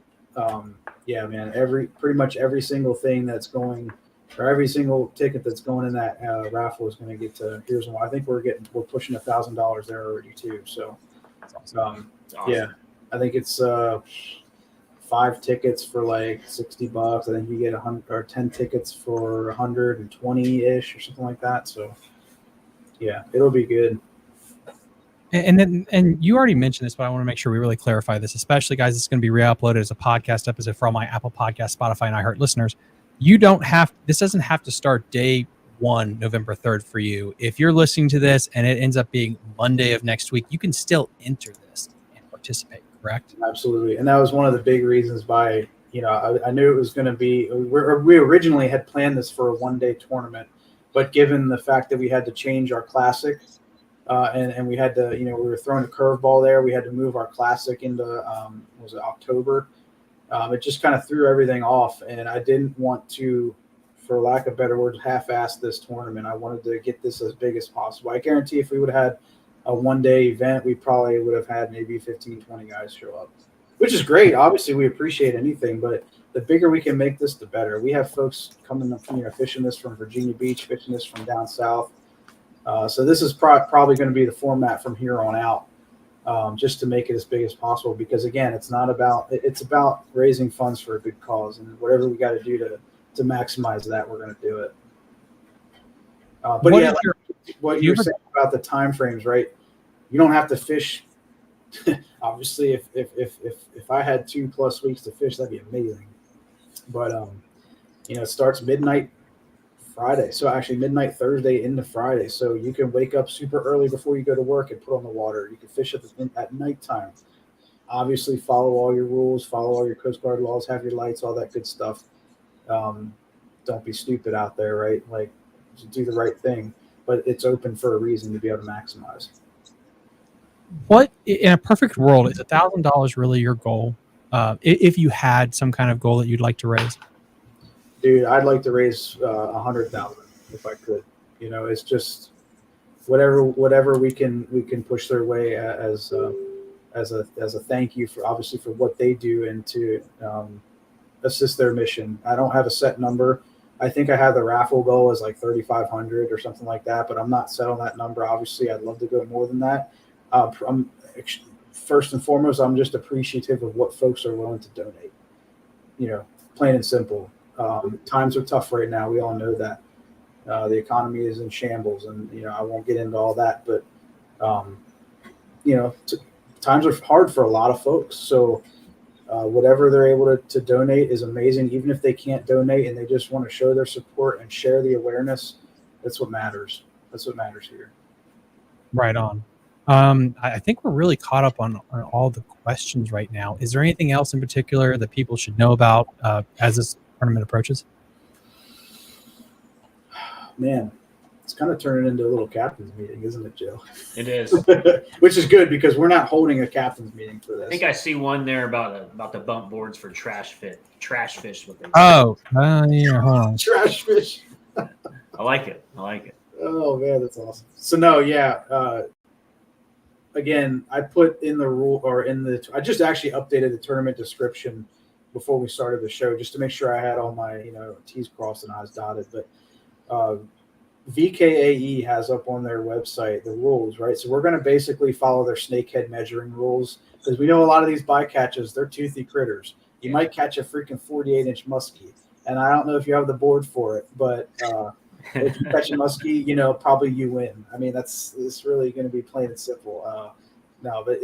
yeah, man, pretty much every single thing that's going, or every single ticket that's going in that raffle is going to get to Heroes on the Water. I think we're pushing $1,000 there already too. So, awesome. Yeah, I think it's 5 tickets for like $60. I think you get 100 or 10 tickets for 120-ish or something like that. So, yeah, it'll be good. And you already mentioned this, but I want to make sure we really clarify this, especially, guys. It's going to be re-uploaded as a podcast episode for all my Apple Podcast, Spotify, and iHeart listeners. This doesn't have to start day 1, November 3rd for you. If you're listening to this and it ends up being Monday of next week, you can still enter this and participate. Correct? Absolutely. And that was one of the big reasons why, I knew it was going to be, we originally had planned this for a 1-day tournament, but given the fact that we had to change our classic and we had to, we were throwing a curveball there. We had to move our classic into, was it October? It just kind of threw everything off. And I didn't want to, for lack of better words, half-ass this tournament. I wanted to get this as big as possible. I guarantee if we would have had a 1-day event, we probably would have had maybe 15, 20 guys show up, which is great. Obviously, we appreciate anything, but the bigger we can make this, the better. We have folks coming up, fishing this from Virginia Beach, fishing this from down south. So this is probably going to be the format from here on out, just to make it as big as possible. Because again, it's about raising funds for a good cause, and whatever we got to do to maximize that, we're going to do it. But what you were saying about the time frames, right? You don't have to fish. Obviously, if I had 2+ weeks to fish, that'd be amazing. But it starts midnight Friday, so actually midnight Thursday into Friday. So you can wake up super early before you go to work and put on the water. You can fish at nighttime. Obviously, follow all your rules, follow all your Coast Guard laws, have your lights, all that good stuff. Don't be stupid out there, right? Like, do the right thing. But it's open for a reason to be able to maximize. What, in a perfect world, is $1,000 really your goal? If you had some kind of goal that you'd like to raise? Dude, I'd like to raise 100,000 if I could. It's just whatever we can push their way as a thank you for obviously for what they do and to assist their mission. I don't have a set number. I think I have the raffle goal as like 3,500 or something like that, but I'm not set on that number. Obviously, I'd love to go more than that. First and foremost, I'm just appreciative of what folks are willing to donate. Plain and simple. Times are tough right now. We all know that. The economy is in shambles, and I won't get into all that, but times are hard for a lot of folks. So whatever they're able to donate is amazing. Even if they can't donate and they just want to show their support and share the awareness, that's what matters. That's what matters here. Right on. I think we're really caught up on all the questions right now. Is there anything else in particular that people should know about as this tournament approaches? Man, it's kind of turning into a little captain's meeting, isn't it, Joe? It is. Which is good because we're not holding a captain's meeting for this. I think I see one there about the bump boards for trash fish. What they say. Oh, yeah. Hold on. Trash fish. I like it. Oh man, that's awesome. So no, yeah. Again, I put in the rule I just actually updated the tournament description before we started the show just to make sure I had all my T's crossed and I's dotted. But VKAE has up on their website the rules, right? So we're going to basically follow their snakehead measuring rules because we know a lot of these bycatches, they're toothy critters. You might catch a freaking 48-inch muskie, and I don't know if you have the board for it, but if you catch a muskie, probably you win. I mean, it's really going to be plain and simple. No, but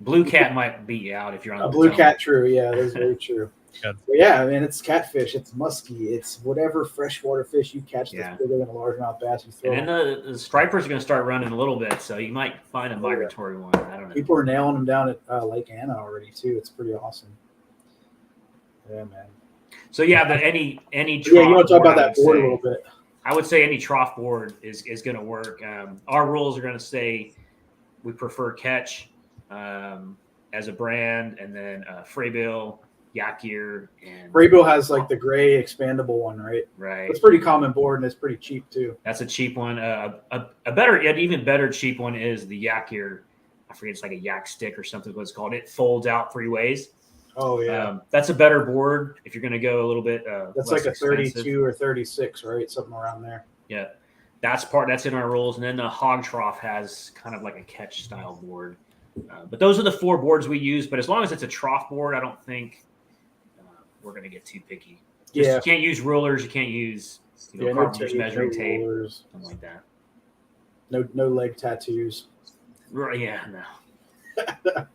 blue cat might beat you out if you're on a blue cat. True, yeah, that's very true. Good. But yeah, I mean, it's catfish, it's muskie, it's whatever freshwater fish you catch that's bigger than a largemouth bass you throw. And then the stripers are going to start running a little bit, so you might find a migratory one. I don't know. People are nailing them down at Lake Anna already too. It's pretty awesome. Yeah, man. So yeah, but any trough you want to talk about that board a little bit? I would say any trough board is going to work. Our rules are going to say we prefer catch as a brand, and then Freybill, Yak Gear, and Freybill has like the gray expandable one, right? Right. It's pretty common board and it's pretty cheap too. That's a cheap one. An even better cheap one is the Yak Gear. I forget, it's like a yak stick or something. What it's called. It folds out 3 ways. Oh yeah. That's a better board if you're going to go a little bit. That's like a 32 or 36, right? Something around there. Yeah, that's in our rules. And then the hog trough has kind of like a catch style board. But those are the 4 boards we use. But as long as it's a trough board, I don't think we're going to get too picky. You can't use rulers. You can't use carpenter's measuring tape, rulers, something like that. No leg tattoos. Right? Yeah, no.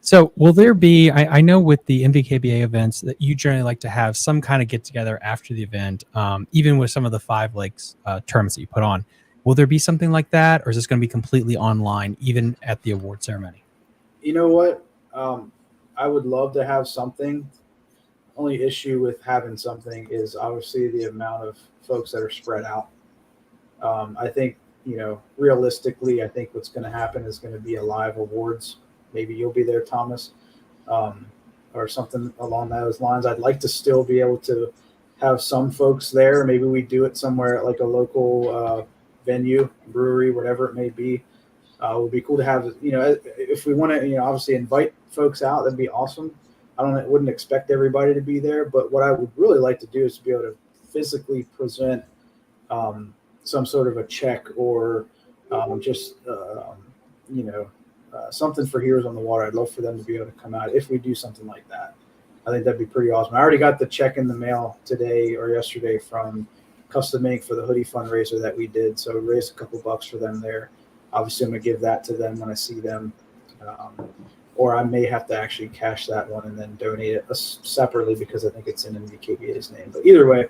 So will there be, I know with the NVKBA events that you generally like to have some kind of get together after the event, even with some of the 5 lakes tournaments that you put on. Will there be something like that, or is this going to be completely online, even at the award ceremony? You know what? I would love to have something. Only issue with having something is obviously the amount of folks that are spread out. I think, realistically, I think what's going to happen is going to be a live awards. Maybe you'll be there, Thomas, or something along those lines. I'd like to still be able to have some folks there. Maybe we do it somewhere at like a local venue, brewery, whatever it may be. It would be cool to have, if we want to, obviously invite folks out, that'd be awesome. I wouldn't expect everybody to be there, but what I would really like to do is to be able to physically present some sort of a check or something for Heroes on the Water. I'd love for them to be able to come out if we do something like that. I think that'd be pretty awesome. I already got the check in the mail today or yesterday from Custom Ink for the hoodie fundraiser that we did. So we raised a couple bucks for them there. Obviously, I'm going to give that to them when I see them. Or I may have to actually cash that one and then donate it separately because I think it's in NVKBA's name. But either way,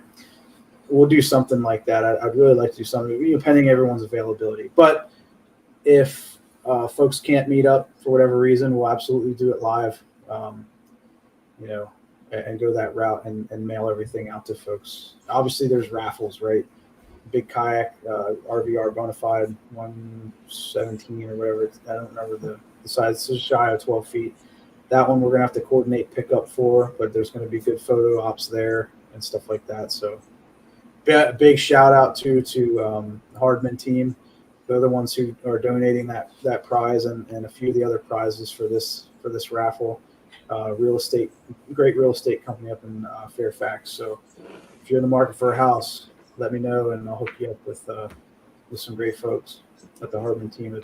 we'll do something like that. I'd really like to do something, pending everyone's availability. But if folks can't meet up for whatever reason, we'll absolutely do it live, and go that route and mail everything out to folks. Obviously, there's raffles, right? Big kayak, RVR Bonafide 117 or whatever. I don't remember the size. It's just shy of 12 feet. That one we're going to have to coordinate pickup for, but there's going to be good photo ops there and stuff like that. So big shout out to the Hardman team. They're the ones who are donating that prize and a few of the other prizes for this raffle. Great real estate company up in Fairfax. So if you're in the market for a house, let me know and I'll hook you up with some great folks at the Hardman team.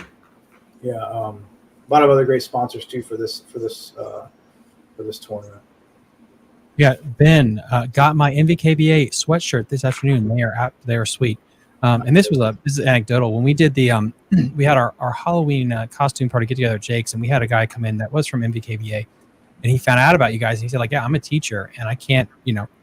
A lot of other great sponsors too for this tournament. Yeah, Ben got my NVKBA sweatshirt this afternoon. They are sweet. And this is anecdotal. When we did the we had our Halloween costume party get together at Jake's, and we had a guy come in that was from NVKBA, and he found out about you guys. And he said, like, yeah, I'm a teacher, and I can't,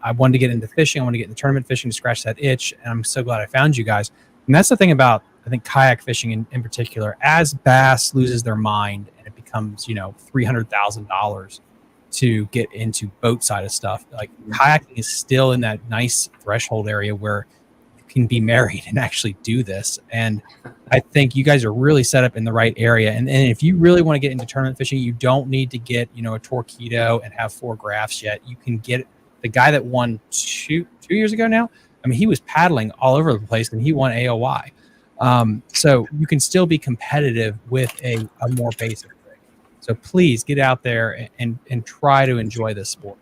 I wanted to get into fishing. I want to get into tournament fishing to scratch that itch, and I'm so glad I found you guys. And that's the thing about, I think, kayak fishing in particular. As bass loses their mind and it becomes, $300,000 to get into boat side of stuff, like kayaking is still in that nice threshold area where you can be married and actually do this. And I think you guys are really set up in the right area. And if you really want to get into tournament fishing, you don't need to get, a Torpedo and have 4 graphs yet. You can get the guy that won two years ago now. I mean, he was paddling all over the place and he won AOY. So you can still be competitive with a more basic rig. So please get out there and try to enjoy this sport.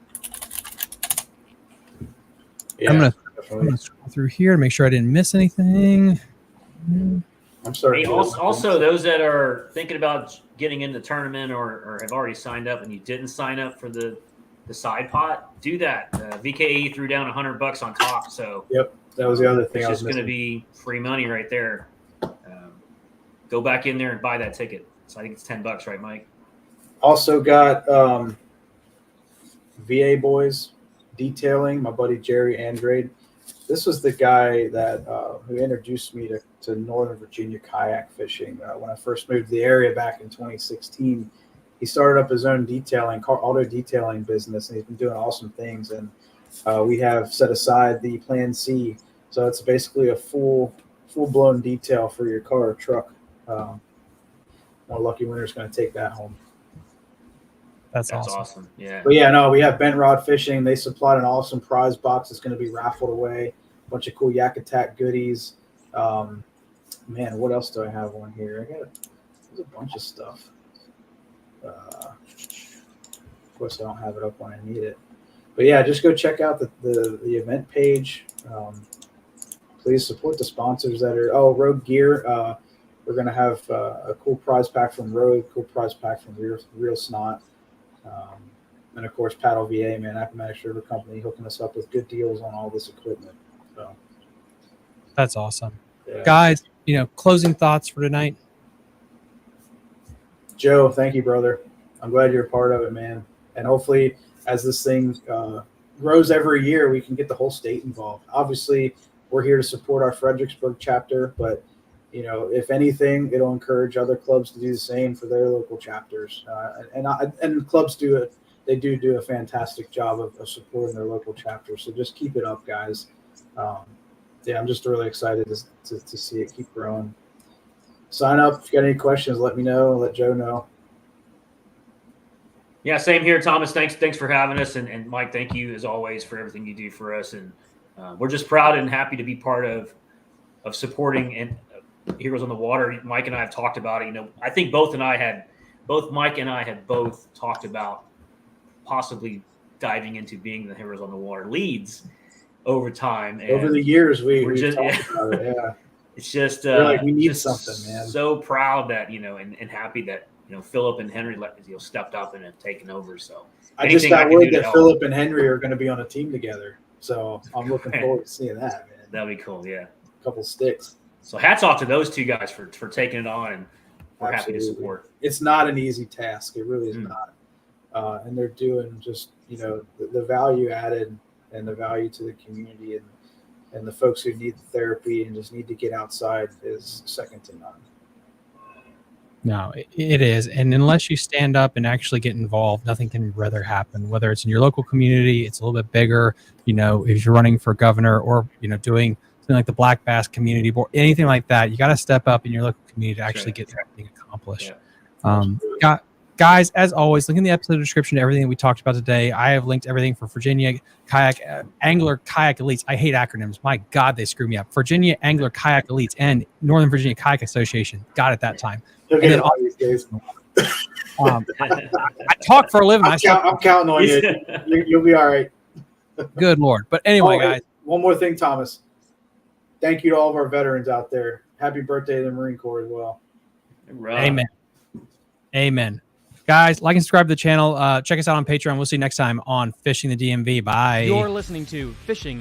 Yeah, I'm gonna scroll through here to make sure I didn't miss anything. I'm sorry. Hey, also, those that are thinking about getting into the tournament or have already signed up and you didn't sign up for the side pot, do that. VKAE threw down $100 on top. So yep, that was the other thing. It's just going to be free money right there. Go back in there and buy that ticket. So I think it's $10, right, Mike? Also got VA Boys Detailing, my buddy Jerry Andrade. This was the guy that who introduced me to Northern Virginia kayak fishing. When I first moved to the area back in 2016, he started up his own auto detailing business, and he's been doing awesome things. And we have set aside the Plan C, so it's basically a full-blown detail for your car or truck. More lucky winner's going to take that home. That's awesome. Yeah. But yeah, no, we have Bent Rod Fishing. They supplied an awesome prize box that's going to be raffled away. A bunch of cool Yak Attack goodies. Man, what else do I have on here? There's a bunch of stuff. Of course, I don't have it up when I need it. But yeah, just go check out the event page. Please support the sponsors that are. Oh, Rogue Gear. We're going to have a cool prize pack from Rogue, cool prize pack from Real Snot. And of course, Paddle VA, man, Appomattox River Company, hooking us up with good deals on all this equipment. So that's awesome. Yeah. Guys, closing thoughts for tonight. Joe, thank you, brother. I'm glad you're a part of it, man. And hopefully, as this thing grows every year, we can get the whole state involved. Obviously, we're here to support our Fredericksburg chapter, but if anything, it'll encourage other clubs to do the same for their local chapters. And clubs do it. They do a fantastic job of supporting their local chapters. So just keep it up, guys. I'm just really excited to see it keep growing. Sign up. If you got any questions, let me know. Let Joe know. Yeah, same here, Thomas. Thanks for having us. And Mike, thank you, as always, for everything you do for us. And we're just proud and happy to be part of supporting and Heroes on the Water. Mike and I have talked about it. I think both Mike and I had both talked about possibly diving into being the Heroes on the Water leads over time. And over the years, we've just talked about it. Yeah, it's just we need just something, man. So proud that and happy that Philip and Henry stepped up and have taken over. So I just got word that Philip and Henry are going to be on a team together. So I'm looking forward to seeing that, man. That'd be cool. Yeah, a couple sticks. So hats off to those two guys for taking it on, and we're happy to support. It's not an easy task. It really is not. And they're doing just, the value added and the value to the community and the folks who need the therapy and just need to get outside is second to none. No, it is. And unless you stand up and actually get involved, nothing can rather happen, whether it's in your local community, it's a little bit bigger, if you're running for governor or, doing something like the Black Bass Community Board, anything like that, you got to step up in your local community to actually get something accomplished. Yeah. Guys, as always, link in the episode description to everything that we talked about today. I have linked everything for Virginia Kayak Angler Kayak Elites. I hate acronyms. My God, they screw me up. Virginia Angler Kayak Elites and Northern Virginia Kayak Association. Got it that time. And then these days. I talk for a living. I'm counting on you. You'll be all right. Good Lord. But anyway, guys. One more thing, Thomas. Thank you to all of our veterans out there. Happy birthday to the Marine Corps as well. Right. Amen. Guys, like and subscribe to the channel. Check us out on Patreon. We'll see you next time on Fishing the DMV. Bye. You're listening to Fishing